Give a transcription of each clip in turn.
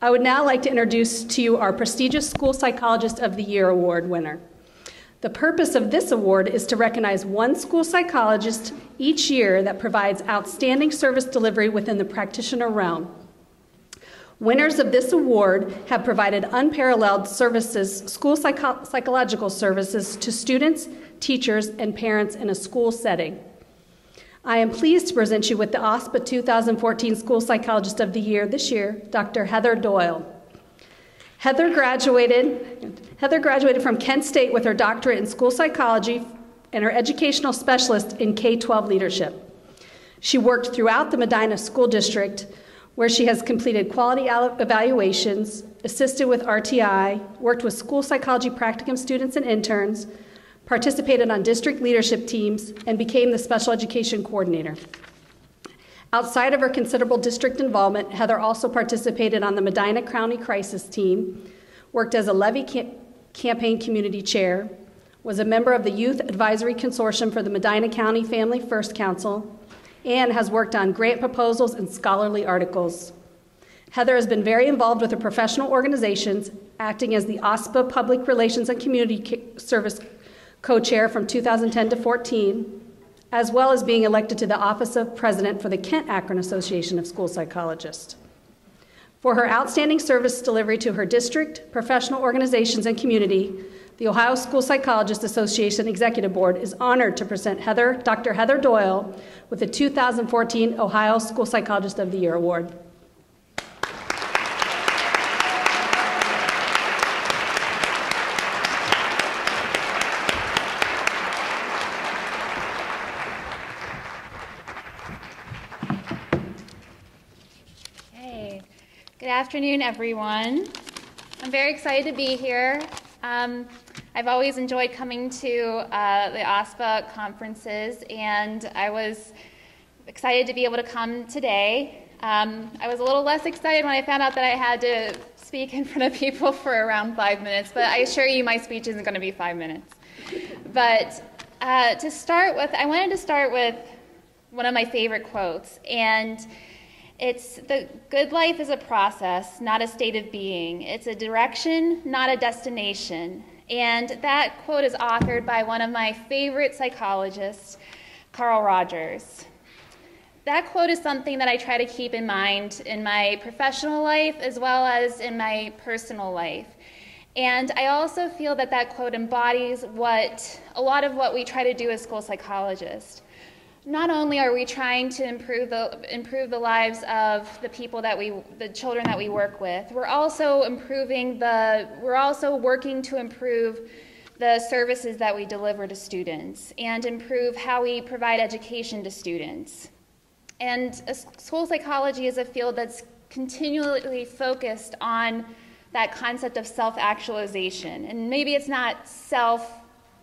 I would now like to introduce to you our prestigious School Psychologist of the Year award winner. The purpose of this award is to recognize one school psychologist each year that provides outstanding service delivery within the practitioner realm. Winners of this award have provided unparalleled services, school psychological services to students, teachers, and parents in a school setting. I am pleased to present you with the OSPA 2014 School Psychologist of the Year this year, Dr. Heather Doyle. Heather graduated from Kent State with her doctorate in school psychology and her educational specialist in K-12 leadership. She worked throughout the Medina School District, where she has completed quality evaluations, assisted with RTI, worked with school psychology practicum students and interns, participated on district leadership teams, and became the special education coordinator. Outside of her considerable district involvement, Heather also participated on the Medina County Crisis Team, worked as a Levy Campaign Community Chair, was a member of the Youth Advisory Consortium for the Medina County Family First Council, and has worked on grant proposals and scholarly articles. Heather has been very involved with her professional organizations, acting as the OSPA Public Relations and Community Service co-chair from 2010 to 14, as well as being elected to the office of president for the Kent-Akron Association of School Psychologists. For her outstanding service delivery to her district, professional organizations, and community, the Ohio School Psychologist Association Executive Board is honored to present Dr. Heather Doyle with the 2014 Ohio School Psychologist of the Year Award. Good afternoon, everyone. I'm very excited to be here. I've always enjoyed coming to the OSPA conferences, and I was excited to be able to come today. I was a little less excited when I found out that I had to speak in front of people for around 5 minutes, but I assure you my speech isn't going to be 5 minutes. But to start with, I wanted to start with one of my favorite quotes, and it's the good life is a process, not a state of being. It's a direction, not a destination. And that quote is authored by one of my favorite psychologists, Carl Rogers. That quote is something that I try to keep in mind in my professional life as well as in my personal life. And I also feel that that quote embodies a lot of what we try to do as school psychologists. Not only are we trying to improve the lives of the children that we work with, we're also working to improve the services that we deliver to students and improve how we provide education to students. And school psychology is a field that's continually focused on that concept of self-actualization. And maybe it's not self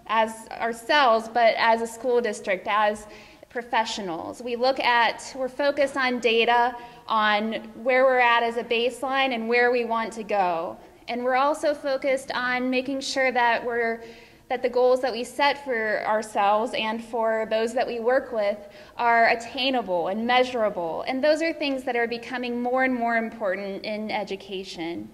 as ourselves, but as a school district, as professionals. We're focused on data, on where we're at as a baseline and where we want to go. And we're also focused on making sure that the goals that we set for ourselves and for those that we work with are attainable and measurable. And those are things that are becoming more and more important in education.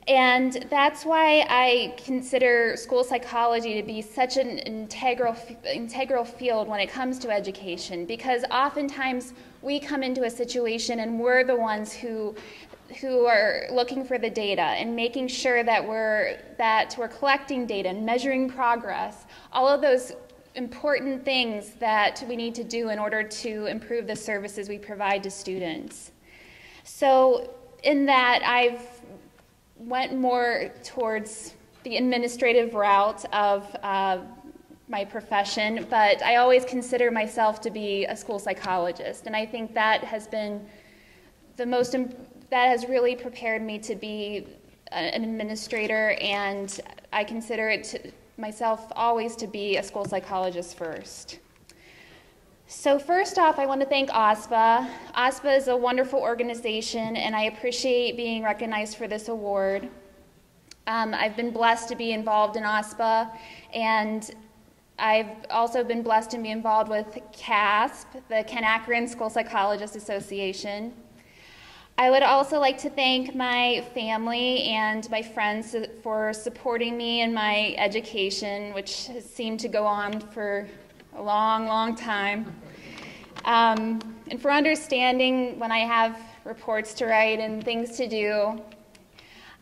And that's why I consider school psychology to be such an integral field when it comes to education, because oftentimes we come into a situation and we're the ones who are looking for the data and making sure that we're collecting data and measuring progress, all of those important things that we need to do in order to improve the services we provide to students. So in that, I've went more towards the administrative route of my profession, but I always consider myself to be a school psychologist, and I think that has been that has really prepared me to be an administrator, and I consider myself always to be a school psychologist first. So first off, I want to thank OSPA. OSPA is a wonderful organization, and I appreciate being recognized for this award. I've been blessed to be involved in OSPA, and I've also been blessed to be involved with CASP, the Kent-Akron School Psychologists Association. I would also like to thank my family and my friends for supporting me in my education, which has seemed to go on for a long, long time. And for understanding when I have reports to write and things to do.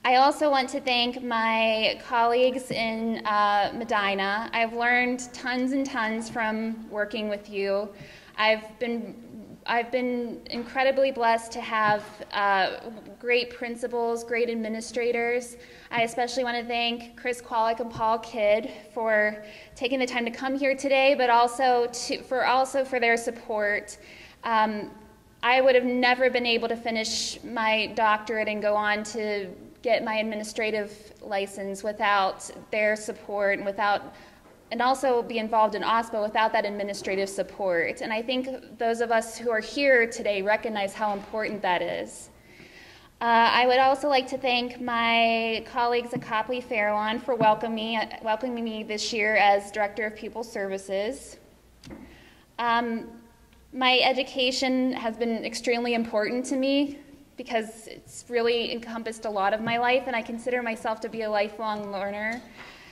I also want to thank my colleagues in Medina. I've learned tons and tons from working with you. I've been incredibly blessed to have great principals, great administrators. I especially want to thank Chris Qualick and Paul Kidd for taking the time to come here today, but also for their support. I would have never been able to finish my doctorate and go on to get my administrative license without their support and also be involved in OSPA without that administrative support. And I think those of us who are here today recognize how important that is. I would also like to thank my colleagues at Copley Fairlawn for welcoming me this year as Director of Pupil Services. My education has been extremely important to me because it's really encompassed a lot of my life, and I consider myself to be a lifelong learner.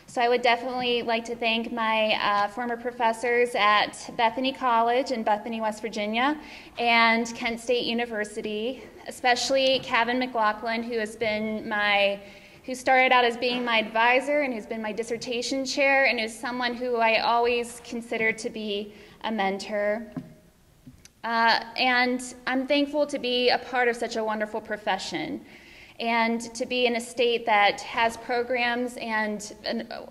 So I would definitely like to thank my former professors at Bethany College in Bethany, West Virginia, and Kent State University, especially Kevin McLaughlin, who started out as being my advisor and who's been my dissertation chair, and is someone who I always considered to be a mentor. And I'm thankful to be a part of such a wonderful profession and to be in a state that has programs and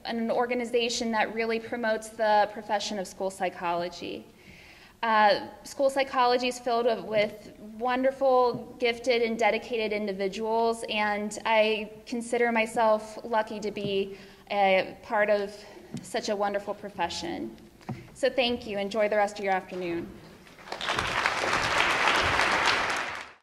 an organization that really promotes the profession of school psychology. School psychology is filled with wonderful, gifted, and dedicated individuals, and I consider myself lucky to be a part of such a wonderful profession. So thank you. Enjoy the rest of your afternoon.